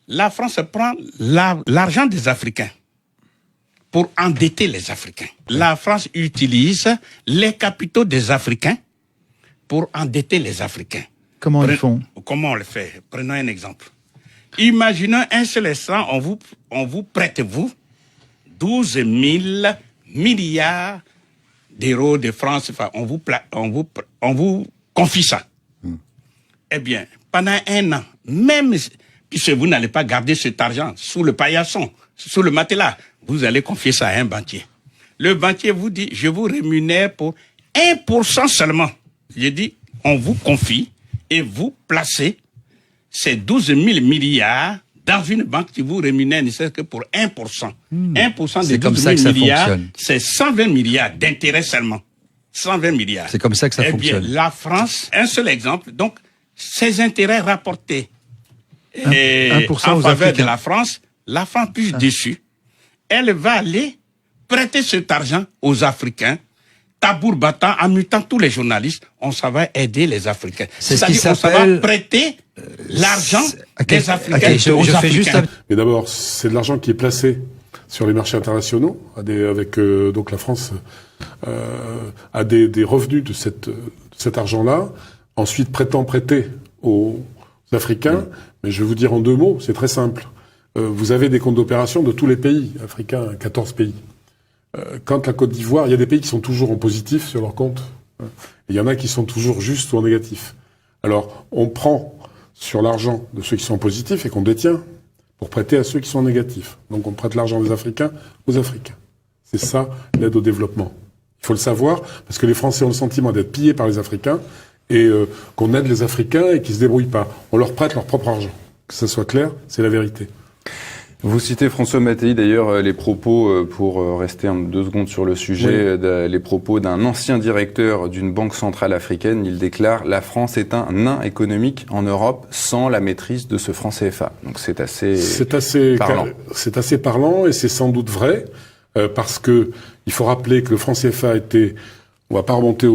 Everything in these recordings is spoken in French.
la France prend l'argent des Africains pour endetter les Africains. La France utilise les capitaux des Africains pour endetter les Africains. Comment ils font? Comment on le fait? Prenons un exemple. Imaginons un seul instant, on vous prête, 12 000 milliards d'euros de France. Enfin, on vous confie ça. Eh bien, pendant un an, même puisque vous n'allez pas garder cet argent sous le paillasson, sous le matelas, vous allez confier ça à un banquier. Le banquier vous dit, je vous rémunère pour 1% seulement. J'ai dit, on vous confie et vous placez ces 12 000 milliards dans une banque qui vous rémunère ne serait que pour 1%. 1% des 12 000 milliards, c'est 120 milliards d'intérêts seulement. 120 milliards. C'est comme ça que ça fonctionne. Eh bien, la France, un seul exemple, donc, ces intérêts rapportés en faveur de la France plus déçue, elle va aller prêter cet argent aux Africains, tabour battant, en mutant tous les journalistes, on s'en va aider les Africains. C'est-à-dire qu'on s'en va prêter l'argent des Africains aux Africains. Mais d'abord, c'est de l'argent qui est placé sur les marchés internationaux, avec donc la France a des revenus de cet argent-là, ensuite prêter aux Africains. Mais je vais vous dire en 2 mots, c'est très simple. Vous avez des comptes d'opération de tous les pays africains, 14 pays. Quand la Côte d'Ivoire, il y a des pays qui sont toujours en positif sur leur compte, et il y en a qui sont toujours juste ou en négatif. Alors, on prend sur l'argent de ceux qui sont en positif et qu'on détient pour prêter à ceux qui sont en négatif. Donc on prête l'argent des Africains aux Africains. C'est ça l'aide au développement. Il faut le savoir, parce que les Français ont le sentiment d'être pillés par les Africains et qu'on aide les Africains et qu'ils se débrouillent pas. On leur prête leur propre argent. Que ça soit clair, c'est la vérité. Vous citez François Mattei, d'ailleurs, les propos, pour rester 2 secondes sur le sujet, les propos d'un ancien directeur d'une banque centrale africaine. Il déclare « La France est un nain économique en Europe sans la maîtrise de ce franc CFA ». Donc c'est assez parlant. C'est assez parlant et c'est sans doute vrai, parce que il faut rappeler que le franc CFA était... On va pas remonter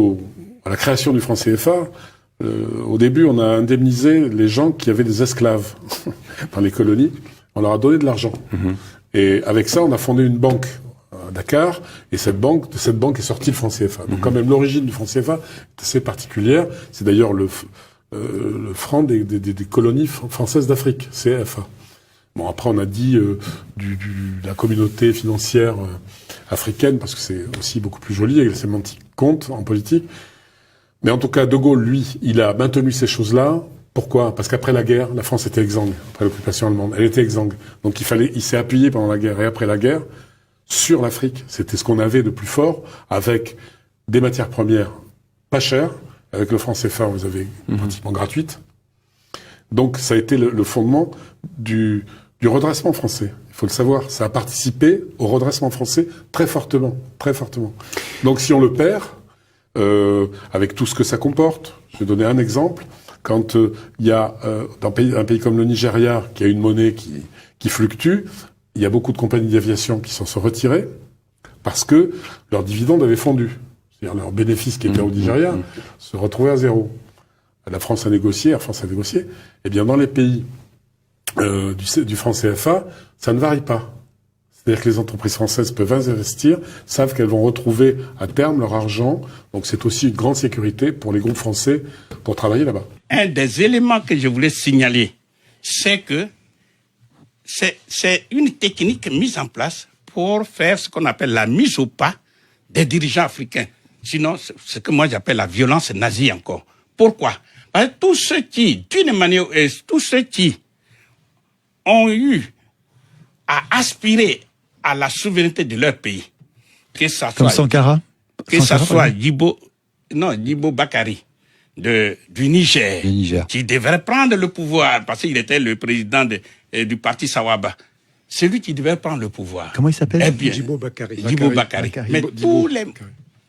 à la création du franc CFA. Au début, on a indemnisé les gens qui avaient des esclaves dans les colonies. On leur a donné de l'argent. Et avec ça, on a fondé une banque à Dakar, et de cette banque est sorti le franc CFA. Donc quand même, l'origine du franc CFA est assez particulière. C'est d'ailleurs le franc des colonies françaises d'Afrique, CFA. Bon, après, on a dit de la communauté financière africaine, parce que c'est aussi beaucoup plus joli, et la sémantique compte en politique. Mais en tout cas, De Gaulle, lui, il a maintenu ces choses-là. Pourquoi? Parce qu'après la guerre, la France était exsangue. Après l'occupation allemande, elle était exsangue. Donc il s'est appuyé pendant la guerre et après la guerre sur l'Afrique. C'était ce qu'on avait de plus fort, avec des matières premières pas chères. Avec le franc CFA, vous avez pratiquement gratuite. Donc ça a été le fondement du redressement français. Il faut le savoir. Ça a participé au redressement français très fortement, très fortement. Donc si on le perd, avec tout ce que ça comporte, je vais donner un exemple. Quand il y a dans un pays comme le Nigeria, qui a une monnaie qui fluctue, il y a beaucoup de compagnies d'aviation qui s'en sont retirées parce que leurs dividendes avaient fondu. C'est-à-dire leurs bénéfices qui étaient au Nigeria se retrouvaient à zéro. La France a négocié, Air France a négocié. Eh bien, dans les pays du franc CFA, ça ne varie pas. C'est-à-dire que les entreprises françaises peuvent investir, savent qu'elles vont retrouver à terme leur argent. Donc c'est aussi une grande sécurité pour les groupes français pour travailler là-bas. Un des éléments que je voulais signaler, c'est que c'est une technique mise en place pour faire ce qu'on appelle la mise au pas des dirigeants africains. Sinon, c'est ce que moi j'appelle la violence nazie encore. Pourquoi? Parce que tous ceux qui, d'une manière ou tous ceux qui ont eu à aspirer à la souveraineté de leur pays, que ça comme soit Sankara, que ça soit Djibo Bakary du Niger, qui devrait prendre le pouvoir parce qu'il était le président du parti Sawaba. C'est lui qui devait prendre le pouvoir. Comment il s'appelle? Eh bien, Djibo Bakary. Mais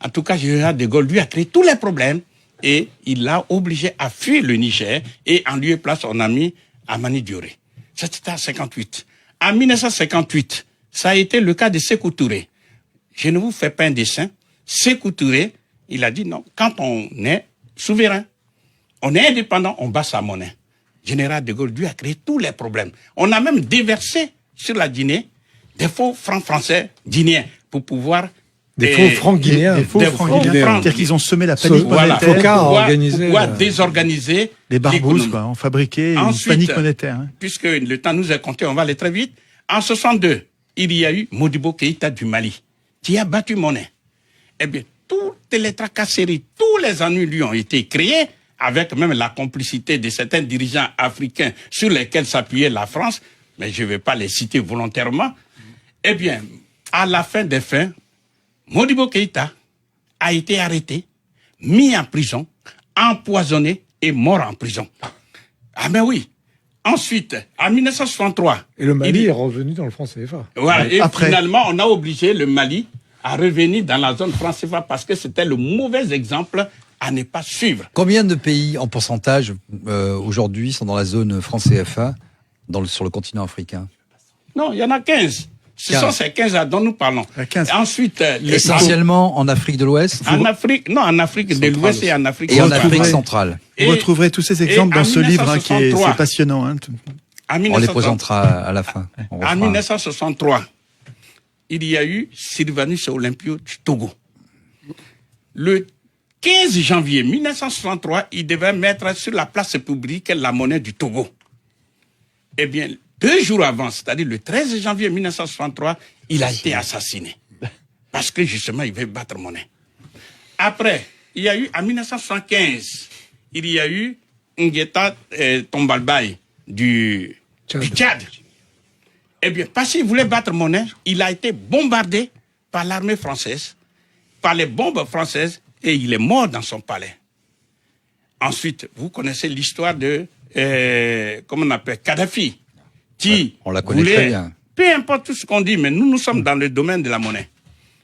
en tout cas, général de Gaulle lui a créé tous les problèmes et il l'a obligé à fuir le Niger et en lieu et place on a mis Amani Dioré. C'était en 58. En 1958, ça a été le cas de Sékou Touré. Je ne vous fais pas un dessin. Sékou Touré, il a dit non, quand on est souverain, on est indépendant, on bat sa monnaie. général de Gaulle, lui a créé tous les problèmes. On a même déversé sur la Guinée des faux francs français guinéens pour pouvoir... Des faux francs guinéens. Des faux francs guinéens. C'est-à-dire qu'ils ont semé la panique Voilà, monétaire. pour pouvoir désorganiser les barbouzes, l'économie. quoi, ont fabriqué Ensuite, une panique monétaire. Hein. Puisque le temps nous est compté, on va aller très vite. En 62, il y a eu Modibo Keïta du Mali, qui a battu monnaie. Eh bien, toutes les tracasseries, tous les ennuis lui ont été créés, avec même la complicité de certains dirigeants africains sur lesquels s'appuyait la France, mais je ne vais pas les citer volontairement. Eh bien, à la fin des fins, Modibo Keïta a été arrêté, mis en prison, empoisonné et mort en prison. Ah ben oui. Ensuite, en 1963... Et le Mali est revenu dans le franc CFA. Voilà, et après, finalement, on a obligé le Mali à revenir dans la zone franc CFA parce que c'était le mauvais exemple à ne pas suivre. Combien de pays en pourcentage aujourd'hui sont dans la zone franc CFA sur le continent africain? Non, il y en a 15. Ce 15. sont ces 15 dont nous parlons. 15. Ensuite, Essentiellement en Afrique de l'Ouest en Afrique de l'Ouest et en Afrique et en centrale. Afrique centrale. Vous retrouverez tous ces exemples dans ce livre qui est c'est passionnant. Hein. En On les présentera à la fin. En 1963, il y a eu Sylvanus Olympio du Togo. Le 15 janvier 1963, il devait mettre sur la place publique la monnaie du Togo. Eh bien, 2 jours avant, c'est-à-dire le 13 janvier 1963, il a été assassiné. Parce que justement, il veut battre monnaie. Après, il y a eu, en 1975, il y a eu Ngueta Tombalbaye du Tchad. Eh bien, parce qu'il voulait battre monnaie, il a été bombardé par l'armée française, par les bombes françaises, et il est mort dans son palais. Ensuite, vous connaissez l'histoire de, comment on appelle, Kadhafi, qui on la connaît voulait, très bien. Peu importe tout ce qu'on dit, mais nous sommes dans le domaine de la monnaie.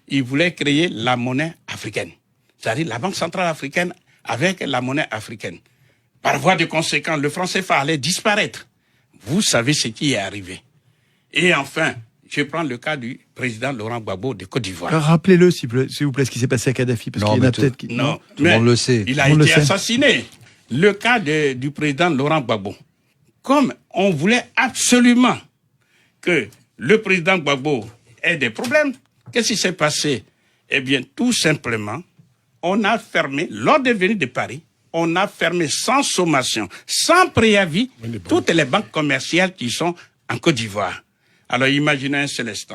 Il voulait créer la monnaie africaine, c'est-à-dire la Banque centrale africaine avec la monnaie africaine. Par voie de conséquence, le franc CFA allait disparaître. Vous savez ce qui est arrivé. Et enfin, je prends le cas du président Laurent Gbagbo de Côte d'Ivoire. Rappelez-le, s'il vous plaît, ce qui s'est passé à Kadhafi, parce qu'il y en a peut-être qui... Non, tout le monde le sait. Il a été assassiné. Le cas du président Laurent Gbagbo. Comme on voulait absolument que le président Gbagbo ait des problèmes, qu'est-ce qui s'est passé? Eh bien, tout simplement, on a fermé, lors de venue de Paris, on a fermé sans sommation, sans préavis, toutes les banques commerciales qui sont en Côte d'Ivoire. Alors, imaginez un seul instant.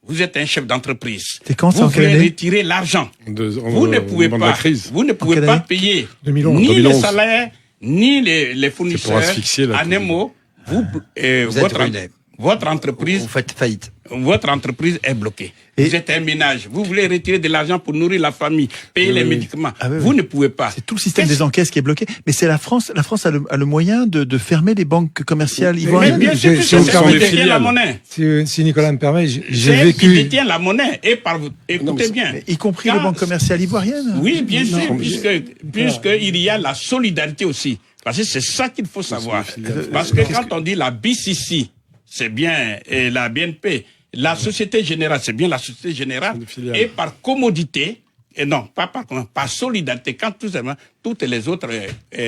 Vous êtes un chef d'entreprise. Vous voulez retirer l'argent. Vous ne pouvez pas. Vous ne pouvez pas payer 2011. ni 2011. les salaires, ni les fournisseurs. pour asphyxier la en un mot, votre entreprise. Vous faites faillite. Votre entreprise est bloquée. Vous êtes un ménage. Vous voulez retirer de l'argent pour nourrir la famille, payer les médicaments. Vous ne pouvez pas. C'est tout le système des encaisses qui est bloqué. Mais c'est la France. La France a le moyen de fermer les banques commerciales ivoiriennes. Mais bien sûr, c'est qui détient la monnaie. Si Nicolas me permet, j'ai C'est vécu... qui détient la monnaie. Et écoutez bien. Y compris les banques commerciales ivoiriennes. Oui, bien sûr, puisqu'il y a la solidarité aussi. Parce que c'est ça qu'il faut savoir. Parce que quand on dit la BCC, c'est bien et la BNP, la Société Générale, c'est bien la Société Générale, et par commodité, et non, pas par solidarité, quand toutes les autres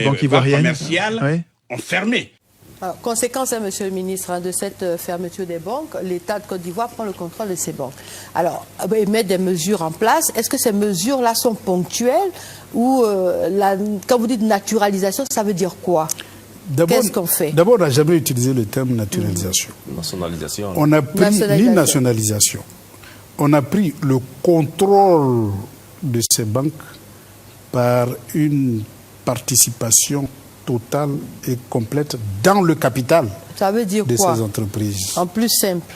banques ivoiriennes commerciales ont fermé. Alors, conséquence, monsieur le ministre, de cette fermeture des banques, l'État de Côte d'Ivoire prend le contrôle de ces banques. Alors, il met des mesures en place. Est-ce que ces mesures-là sont ponctuelles ou, quand vous dites naturalisation, ça veut dire quoi? Qu'est-ce qu'on fait? D'abord, on n'a jamais utilisé le terme naturalisation. Nationalisation. On a pris ni nationalisation. On a pris le contrôle de ces banques par une participation totale et complète dans le capital. Ça veut dire de quoi? Ces entreprises. En plus simple.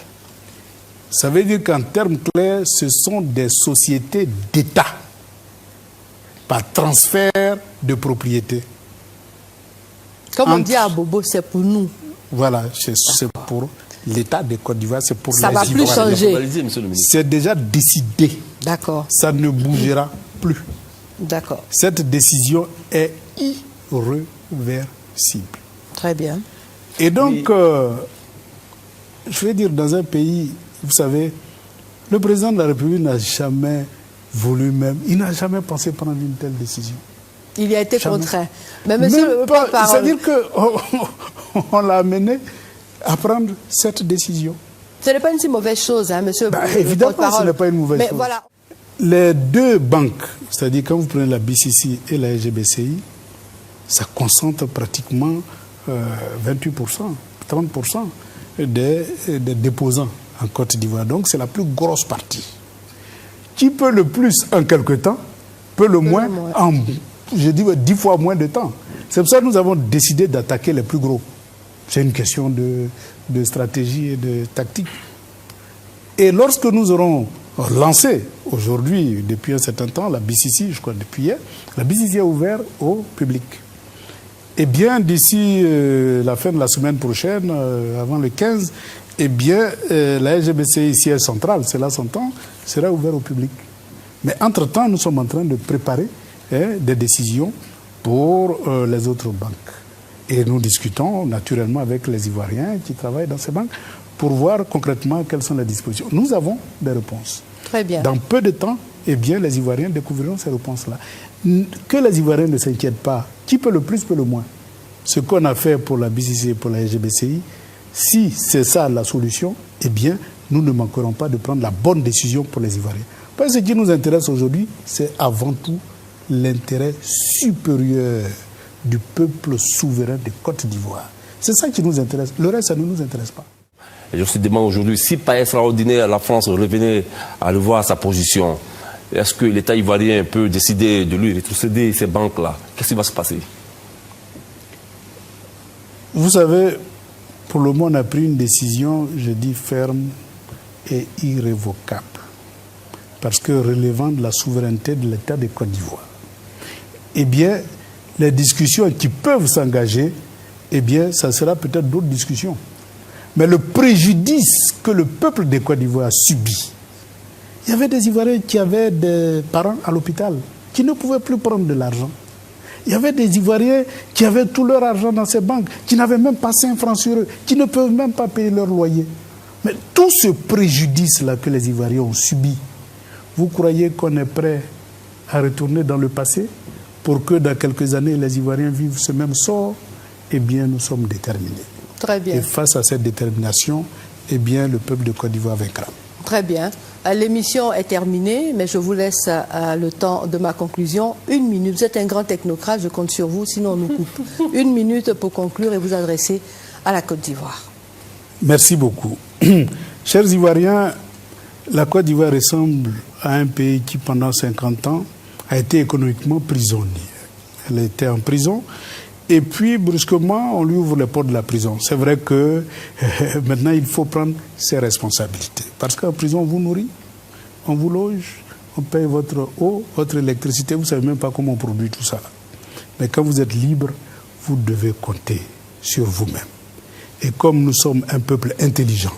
Ça veut dire qu'en termes clairs, ce sont des sociétés d'État par transfert de propriété. Comme on dit à Bobo, c'est pour nous. Voilà, c'est pour l'État de Côte d'Ivoire, c'est pour ça les va plus changer. C'est déjà décidé. D'accord. Ça ne bougera plus. D'accord. Cette décision est irréversible. Très bien. Et donc, je vais dire, dans un pays, vous savez, le président de la République n'a jamais voulu même, il n'a jamais pensé prendre une telle décision. Il y a été Jamais. contraint. Mais monsieur Même le pas, porte-parole, c'est-à-dire qu'on l'a amené à prendre cette décision. ce n'est pas une si mauvaise chose, hein, monsieur le Évidemment, porte-parole. ce n'est pas une mauvaise Mais chose. voilà. Les deux banques, c'est-à-dire quand vous prenez la BCC et la SGBCI, ça concentre pratiquement 28%, 30% des déposants en Côte d'Ivoire. Donc c'est la plus grosse partie. Qui peut le plus en quelque temps, peut le moins en, je dis, 10 fois moins de temps. C'est pour ça que nous avons décidé d'attaquer les plus gros. C'est une question de stratégie et de tactique. Et lorsque nous aurons lancé aujourd'hui, depuis un certain temps, la BCC, je crois depuis hier, la BCC est ouverte au public. Eh bien, d'ici la fin de la semaine prochaine, avant le 15, eh bien, la SGBCI, siège central, cela s'entend, sera ouvert au public. Mais entre-temps, nous sommes en train de préparer des décisions pour les autres banques. Et nous discutons naturellement avec les Ivoiriens qui travaillent dans ces banques pour voir concrètement quelles sont les dispositions. Nous avons des réponses. Très bien. Dans peu de temps, eh bien, les Ivoiriens découvriront ces réponses-là. Que les Ivoiriens ne s'inquiètent pas. Qui peut le plus, peut le moins. Ce qu'on a fait pour la BCC et pour la SGBCI, si c'est ça la solution, eh bien, nous ne manquerons pas de prendre la bonne décision pour les Ivoiriens. Parce que ce qui nous intéresse aujourd'hui, c'est avant tout l'intérêt supérieur du peuple souverain de Côte d'Ivoire. C'est ça qui nous intéresse. Le reste, ça ne nous intéresse pas. Et je me demande aujourd'hui, si pas extraordinaire, la France revenait à revoir sa position, est-ce que l'État ivoirien peut décider de lui rétrocéder ces banques-là? Qu'est-ce qui va se passer? Vous savez, pour le moment, on a pris une décision, je dis ferme et irrévocable, parce que relevant de la souveraineté de l'État de Côte d'Ivoire. Eh bien, les discussions qui peuvent s'engager, eh bien, ça sera peut-être d'autres discussions. Mais le préjudice que le peuple de Côte d'Ivoire a subi, il y avait des Ivoiriens qui avaient des parents à l'hôpital, qui ne pouvaient plus prendre de l'argent. Il y avait des Ivoiriens qui avaient tout leur argent dans ces banques, qui n'avaient même pas 5 francs sur eux, qui ne peuvent même pas payer leur loyer. Mais tout ce préjudice-là que les Ivoiriens ont subi, vous croyez qu'on est prêt à retourner dans le passé pour que dans quelques années, les Ivoiriens vivent ce même sort? Eh bien, nous sommes déterminés. Très bien. Et face à cette détermination, eh bien, le peuple de Côte d'Ivoire vaincra. Très bien. L'émission est terminée, mais je vous laisse le temps de ma conclusion. 1 minute. Vous êtes un grand technocrate, je compte sur vous, sinon on nous coupe. 1 minute pour conclure et vous adresser à la Côte d'Ivoire. Merci beaucoup. Chers Ivoiriens, la Côte d'Ivoire ressemble à un pays qui, pendant 50 ans, a été économiquement prisonnier. Elle était en prison. Et puis, brusquement, on lui ouvre les portes de la prison. C'est vrai que maintenant, il faut prendre ses responsabilités. Parce qu'en prison, on vous nourrit, on vous loge, on paye votre eau, votre électricité. Vous ne savez même pas comment on produit tout ça. Mais quand vous êtes libre, vous devez compter sur vous-même. Et comme nous sommes un peuple intelligent,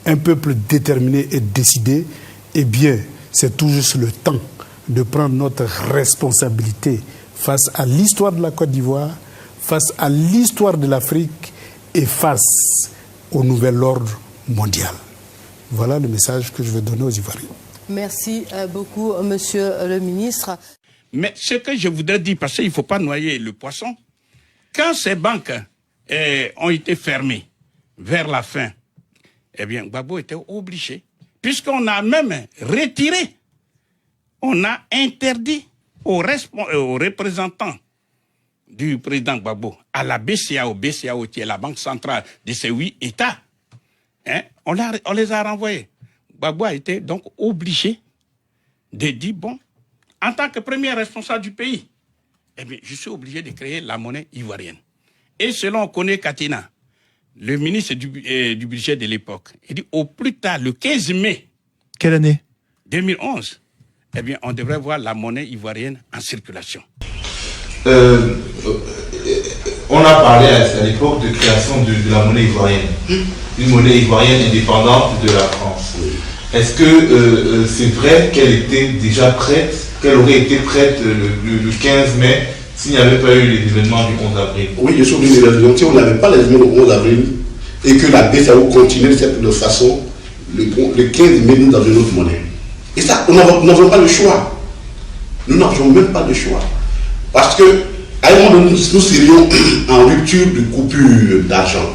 un peuple déterminé et décidé, eh bien, c'est tout juste le temps de prendre notre responsabilité face à l'histoire de la Côte d'Ivoire, face à l'histoire de l'Afrique et face au nouvel ordre mondial. Voilà le message que je veux donner aux Ivoiriens. Merci beaucoup, monsieur le ministre. Mais ce que je voudrais dire, parce qu'il ne faut pas noyer le poisson, quand ces banques ont été fermées vers la fin, eh bien, Gbagbo était obligé, puisqu'on a même retiré, on a interdit aux représentants du président Gbagbo, à la BCAO qui est la banque centrale de ces 8 États, hein, on les a renvoyés. Gbagbo a été donc obligé de dire, bon, en tant que premier responsable du pays, eh bien, je suis obligé de créer la monnaie ivoirienne. Et selon Koné Katina, le ministre du budget de l'époque, il dit au plus tard, le 15 mai. Quelle année? 2011. Eh bien, on devrait voir la monnaie ivoirienne en circulation. On a parlé à l'époque de création de la monnaie ivoirienne. Une monnaie ivoirienne indépendante de la France. Est-ce que c'est vrai qu'elle était déjà prête, qu'elle aurait été prête le 15 mai s'il n'y avait pas eu les événements du 11 avril? Oui, je suis obligé de dire, si on n'avait pas les événements du 11 avril et que la BCAO continuait de cette façon, le 15 mai, nous avions notre monnaie. Et ça, nous n'avons pas le choix. Nous n'avions même pas le choix. Parce que, à un moment donné, nous serions en rupture de coupure d'argent.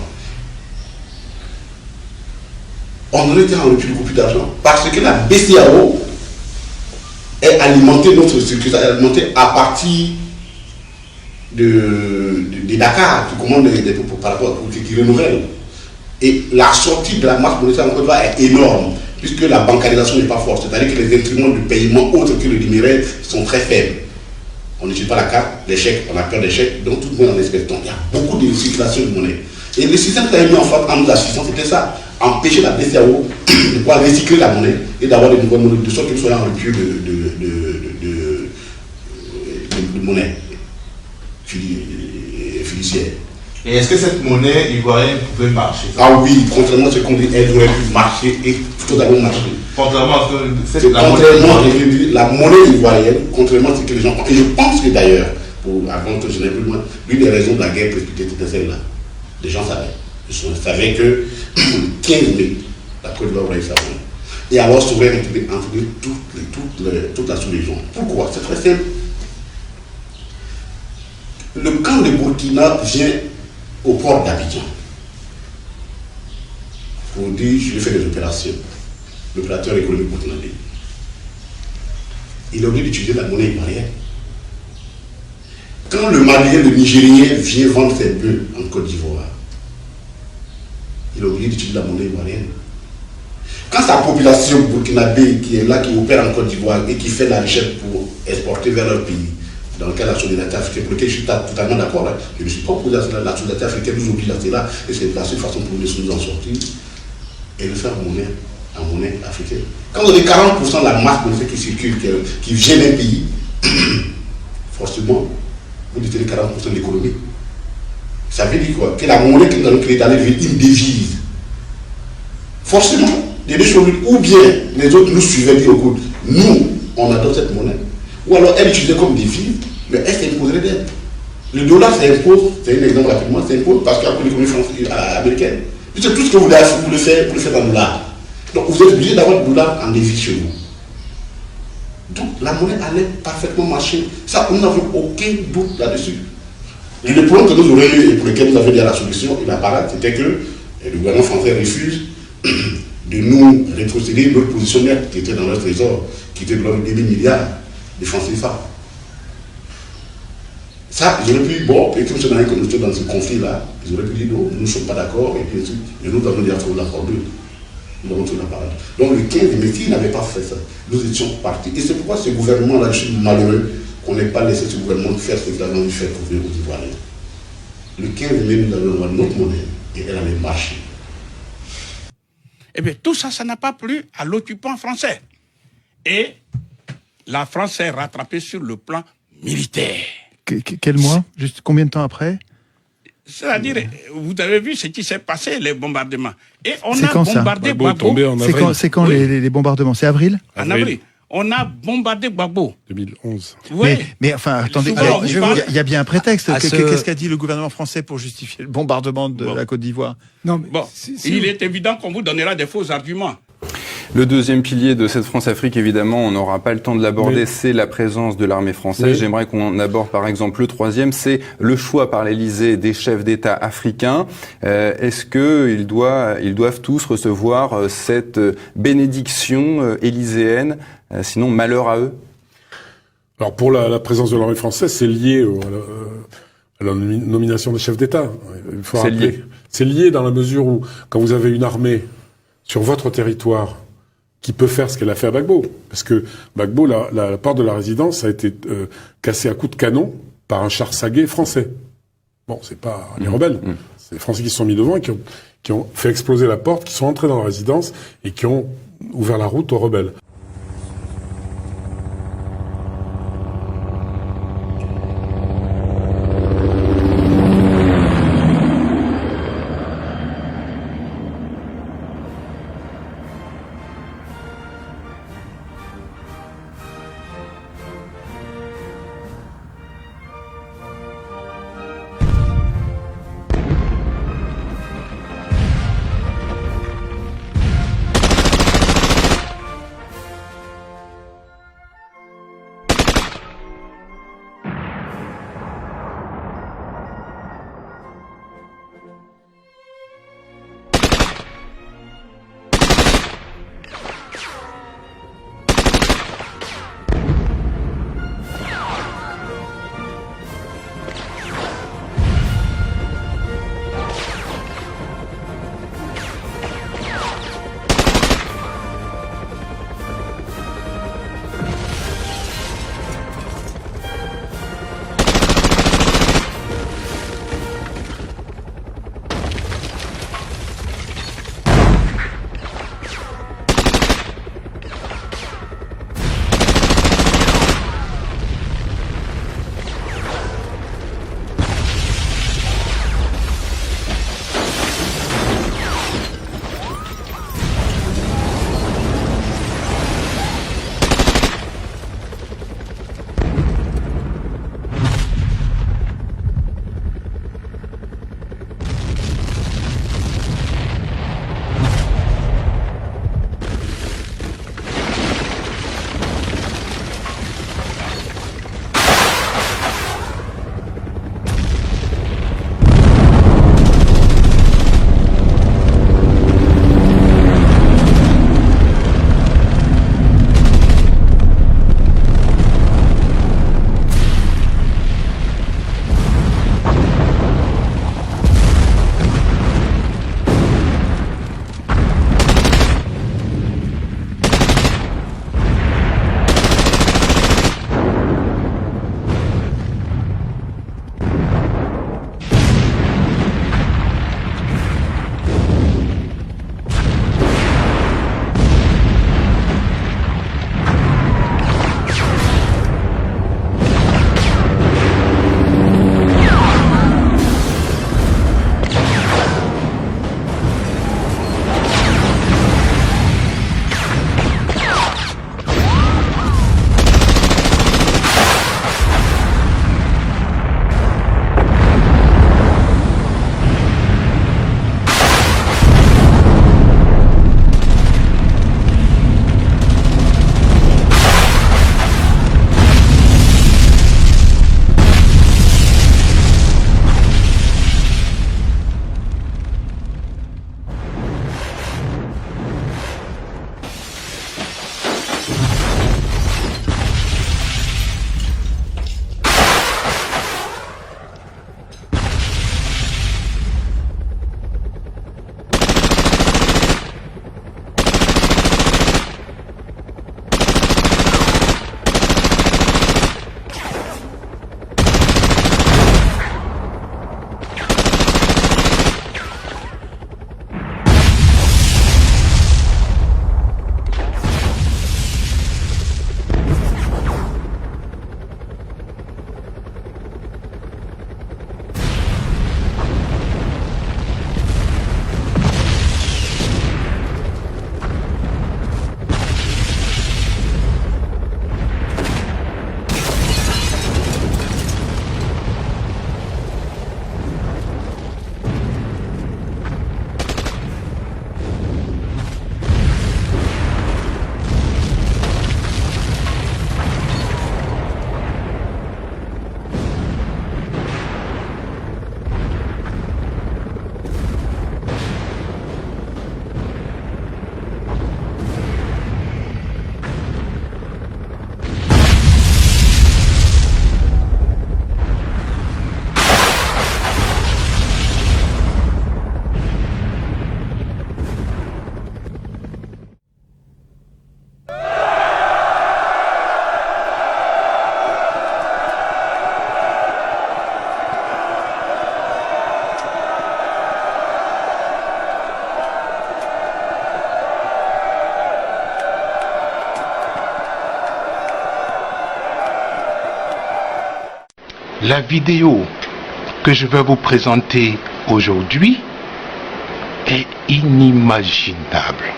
On en était en rupture de coupure d'argent parce que la BCEAO est alimentée, notre structure est alimentée à partir de Dakar, qui commande par rapport à qui renouvelle. Et la sortie de la masse monétaire en Côte d'Ivoire est énorme, puisque la bancarisation n'est pas forte. C'est-à-dire que les instruments de paiement autres que le numéraire sont très faibles. On n'utilise pas la carte, les chèques, on a peur des chèques, donc tout le monde en espèces. Donc il y a beaucoup de circulation de monnaie. Et le système que nous avons mis en face en nous assistant, c'était ça, empêcher la BCEAO de pouvoir recycler la monnaie et d'avoir de nouvelles monnaies, de sorte que nous soyons en rupture de monnaie fiduciaire. Et est-ce que cette monnaie ivoirienne pouvait marcher? Ah oui, contrairement à ce qu'on dit, elle aurait pu marcher et totalement marcher. Contrairement à ce que la monnaie ivoirienne, contrairement à ce que les gens pensent. Et je pense que d'ailleurs, avant que je n'aille plus loin, l'une des raisons de la guerre précipitée était celle-là. Les gens savaient. Ils savaient que 15 mai, la Côte d'Ivoire aurait eu sa monnaie. Et alors, ça aurait entraîné toute la sous-région. Pourquoi? C'est très simple. Le camp de Burkina vient au port d'Abidjan pour dire je vais faire des opérations. L'opérateur économique burkinabé. Il est obligé d'utiliser la monnaie ivoirienne. Quand le Malien, le Nigérien vient vendre ses bœufs en Côte d'Ivoire, il est obligé d'utiliser la monnaie ivoirienne. Quand sa population burkinabé qui est là, qui opère en Côte d'Ivoire et qui fait la richesse pour exporter vers leur pays, dans le cas de la solidarité africaine, pour lequel je suis totalement d'accord, hein. Je ne suis pas opposé à cela. La solidarité africaine nous oblige à cela, et c'est la seule façon pour nous en sortir, et le faire en monnaie africaine. Quand vous avez 40% de la masse monétaire qui circule, qui vient d'un pays, forcément, vous détenez 40% de l'économie. Ça veut dire quoi? Que la monnaie que nous allons créer dans les villes, une devise. Forcément, les deux choses, ou bien les autres nous suivaient dire au coup, nous, on adopte cette monnaie. Ou alors elle utilisait comme devise, mais elle s'imposerait d'elle. Le dollar s'impose, c'est un exemple rapidement, s'impose parce qu'il y a l'économie américaine. C'est tout ce que vous voulez faire, vous le faites en dollars. Donc vous êtes obligé d'avoir du dollar en devise chez vous. Donc la monnaie allait parfaitement marcher. Ça, nous n'avons aucun doute là-dessus. Et le problème que nous aurions eu et pour lequel nous avions dit à la solution et la parade, c'était que le gouvernement français refuse de nous rétrocéder notre position nette qui était dans notre trésor, qui était de l'ordre de 2000 milliards de francs CFA. Ça, ils auraient pu, bon, et comme c'est dans ce conflit-là, ils auraient pu dire non, nous ne sommes pas d'accord, et puis ensuite, et nous avons dit à faire l'accord d'eux. Nous avons fait la parade. Donc le 15 mai, s'ils n'avaient pas fait ça, nous étions partis. Et c'est pourquoi ce gouvernement-là, je suis malheureux qu'on n'ait pas laissé ce gouvernement faire ce qu'il avait envie de faire pour venir aux Ivoiriens. Le 15 mai, nous avions notre monnaie, et elle allait marcher. Eh bien, tout ça, ça n'a pas plu à l'occupant français. Et la France s'est rattrapée sur le plan militaire. Quel mois? Juste combien de temps après? C'est-à-dire, vous avez vu ce qui s'est passé, les bombardements. Et on a quand, bombardé Gbagbo. C'est quand oui. les bombardements? C'est avril? En avril. On a bombardé Gbagbo. 2011. Oui. Mais enfin, attendez, il y a bien un prétexte. Qu'est-ce qu'a dit le gouvernement français pour justifier le bombardement de la Côte d'Ivoire? Non, mais bon, il est évident qu'on vous donnera des faux arguments. Le deuxième pilier de cette France-Afrique, évidemment, on n'aura pas le temps de l'aborder, c'est la présence de l'armée française. Oui. J'aimerais qu'on aborde par exemple le troisième, c'est le choix par l'Élysée des chefs d'État africains. Est-ce qu'ils doivent tous recevoir cette bénédiction élyséenne, sinon malheur à eux? Alors pour la présence de l'armée française, c'est lié à la nomination des chefs d'État. C'est lié dans la mesure où, quand vous avez une armée sur votre territoire qui peut faire ce qu'elle a fait à Gbagbo. Parce que Gbagbo, la porte de la résidence a été cassée à coups de canon par un char sagué français. Bon, c'est pas les rebelles. C'est les Français qui se sont mis devant et qui ont fait exploser la porte, qui sont entrés dans la résidence et qui ont ouvert la route aux rebelles. La vidéo que je vais vous présenter aujourd'hui est inimaginable.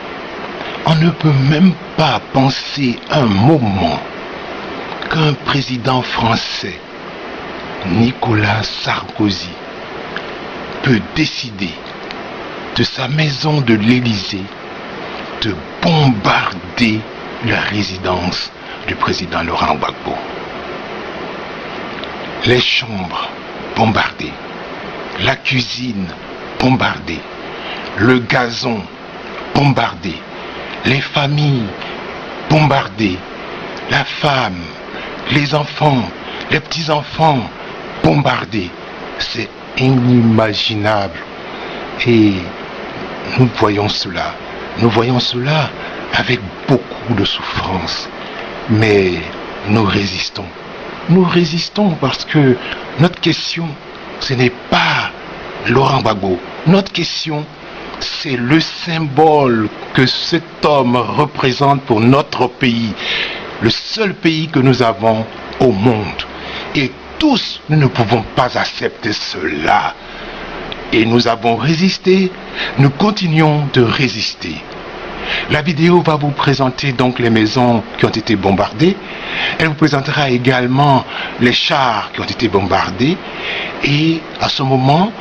On ne peut même pas penser un moment qu'un président français, Nicolas Sarkozy, peut décider de sa maison de l'Élysée de bombarder la résidence du président Laurent Gbagbo. Les chambres bombardées, la cuisine bombardée, le gazon bombardé, les familles bombardées, la femme, les enfants, les petits-enfants bombardés. C'est inimaginable. Et nous voyons cela avec beaucoup de souffrance. Mais nous résistons. Nous résistons parce que notre question, ce n'est pas Laurent Gbagbo. Notre question, c'est le symbole que cet homme représente pour notre pays. Le seul pays que nous avons au monde. Et tous, nous ne pouvons pas accepter cela. Et nous avons résisté, nous continuons de résister. La vidéo va vous présenter donc les maisons qui ont été bombardées. Elle vous présentera également les chars qui ont été bombardés. Et à ce moment,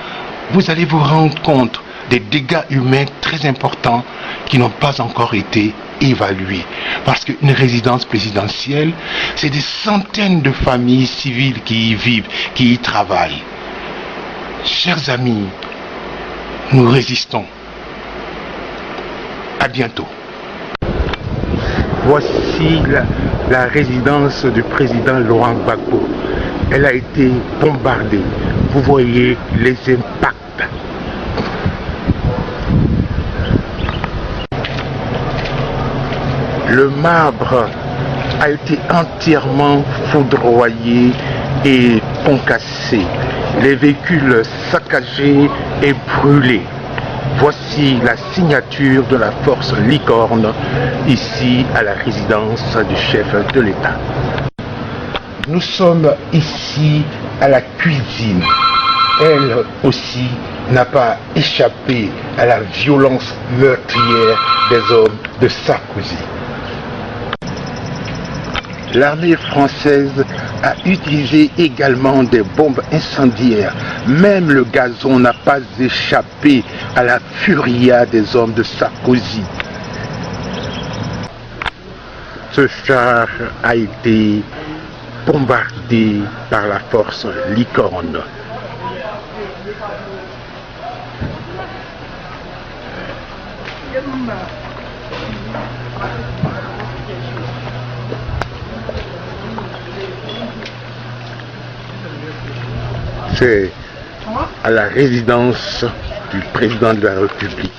vous allez vous rendre compte des dégâts humains très importants qui n'ont pas encore été évalués. Parce qu'une résidence présidentielle, c'est des centaines de familles civiles qui y vivent, qui y travaillent. Chers amis, nous résistons. À bientôt. Voici la résidence du président Laurent Gbagbo. Elle a été bombardée. Vous voyez les impacts. Le marbre a été entièrement foudroyé et concassé. Les véhicules saccagés et brûlés. Voici la signature de la force Licorne, ici à la résidence du chef de l'État. Nous sommes ici à la cuisine. Elle aussi n'a pas échappé à la violence meurtrière des hommes de Sarkozy. L'armée française a utilisé également des bombes incendiaires. Même le gazon n'a pas échappé à la furia des hommes de Sarkozy. Ce char a été bombardé par la force Licorne. C'est à la résidence du président de la République.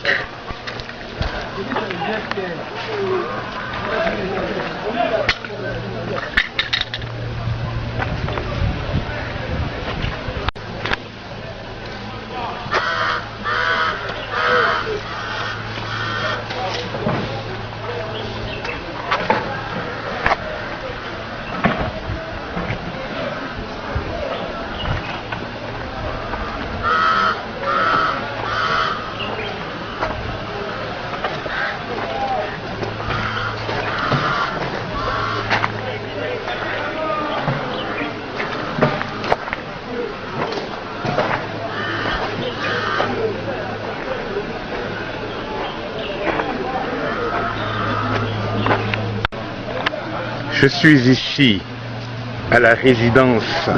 Je suis ici à la résidence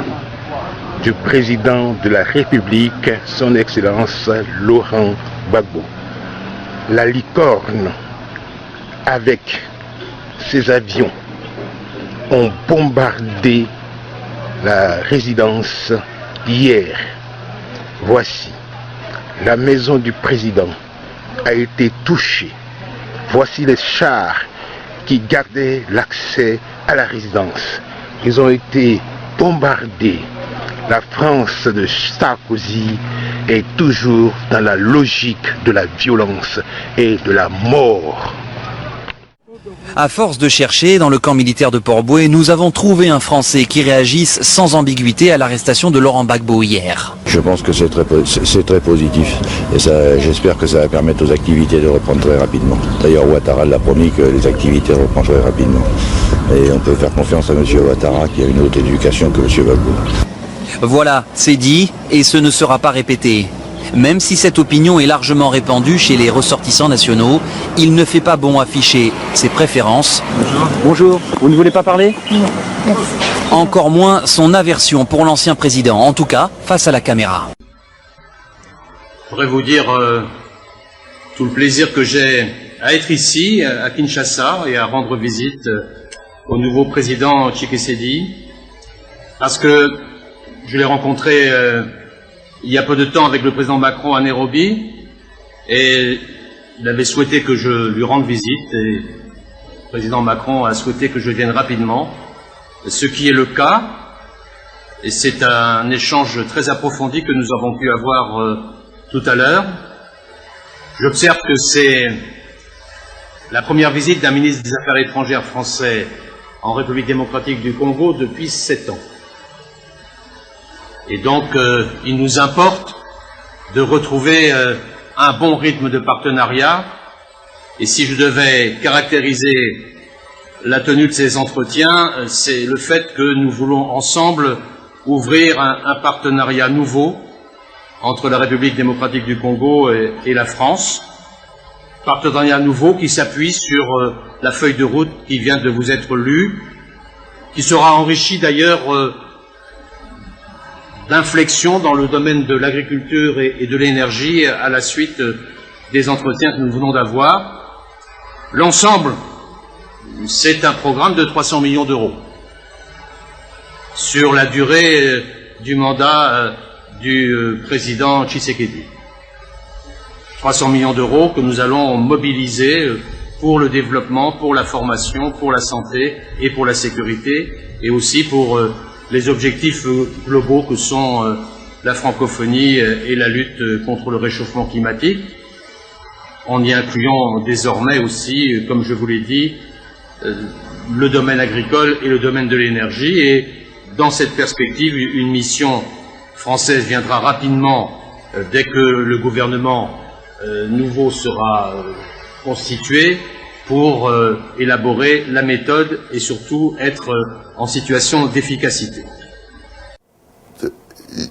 du président de la République, son Excellence Laurent Gbagbo. La Licorne, avec ses avions, ont bombardé la résidence hier. Voici, la maison du président a été touchée. Voici les chars qui gardaient l'accès à la résidence. Ils ont été bombardés. La France de Sarkozy est toujours dans la logique de la violence et de la mort. À force de chercher dans le camp militaire de Port-Bouët, nous avons trouvé un Français qui réagisse sans ambiguïté à l'arrestation de Laurent Gbagbo hier. Je pense que c'est très positif et j'espère que ça va permettre aux activités de reprendre très rapidement. D'ailleurs, Ouattara l'a promis que les activités reprendront très rapidement. Et on peut faire confiance à M. Ouattara qui a une haute éducation que M. Gbagbo. Voilà, c'est dit et ce ne sera pas répété. Même si cette opinion est largement répandue chez les ressortissants nationaux, il ne fait pas bon afficher ses préférences. Bonjour, vous ne voulez pas parler? Non, merci. Encore moins son aversion pour l'ancien président, en tout cas face à la caméra. Je voudrais vous dire tout le plaisir que j'ai à être ici, à Kinshasa, et à rendre visite au nouveau président Tshisekedi, parce que je l'ai rencontré il y a peu de temps avec le président Macron à Nairobi, et il avait souhaité que je lui rende visite, et le président Macron a souhaité que je vienne rapidement, ce qui est le cas, et c'est un échange très approfondi que nous avons pu avoir tout à l'heure. J'observe que c'est la première visite d'un ministre des Affaires étrangères français en République démocratique du Congo depuis 7 ans. Et donc, il nous importe de retrouver un bon rythme de partenariat. Et si je devais caractériser la tenue de ces entretiens, c'est le fait que nous voulons ensemble ouvrir un partenariat nouveau entre la République démocratique du Congo et la France. Partenariat nouveau qui s'appuie sur la feuille de route qui vient de vous être lue, qui sera enrichi d'ailleurs d'inflexion dans le domaine de l'agriculture et de l'énergie à la suite des entretiens que nous venons d'avoir. L'ensemble, c'est un programme de 300 millions d'euros sur la durée du mandat du président Tshisekedi. 300 millions d'euros que nous allons mobiliser pour le développement, pour la formation, pour la santé et pour la sécurité, et aussi pour les objectifs globaux que sont la francophonie et la lutte contre le réchauffement climatique, en y incluant désormais aussi, comme je vous l'ai dit, le domaine agricole et le domaine de l'énergie. Et dans cette perspective, une mission française viendra rapidement dès que le gouvernement nouveau sera constitué pour élaborer la méthode et surtout être en situation d'efficacité.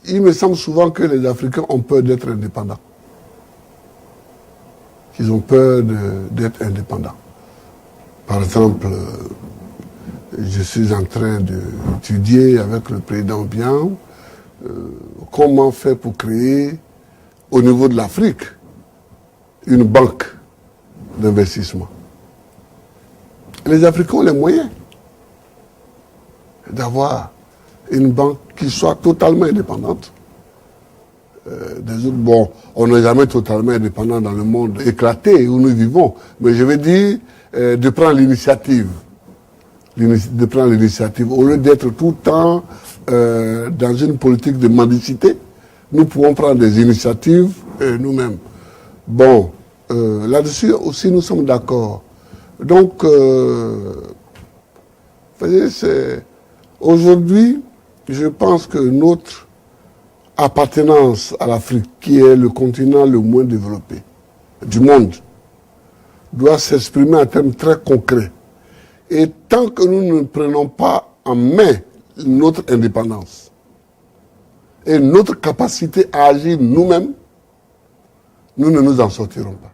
Il me semble souvent que les Africains ont peur d'être indépendants. Ils ont peur d'être indépendants. Par exemple, je suis en train d'étudier avec le président Bian comment faire pour créer au niveau de l'Afrique une banque d'investissement. Les Africains ont les moyens d'avoir une banque qui soit totalement indépendante des autres. Bon, on n'est jamais totalement indépendant dans le monde éclaté où nous vivons, mais je veux dire de prendre l'initiative. De prendre l'initiative. Au lieu d'être tout le temps dans une politique de mendicité, nous pouvons prendre des initiatives nous-mêmes. Bon, là-dessus aussi nous sommes d'accord. Donc, aujourd'hui, je pense que notre appartenance à l'Afrique, qui est le continent le moins développé du monde, doit s'exprimer en termes très concrets. Et tant que nous ne prenons pas en main notre indépendance et notre capacité à agir nous-mêmes, nous ne nous en sortirons pas.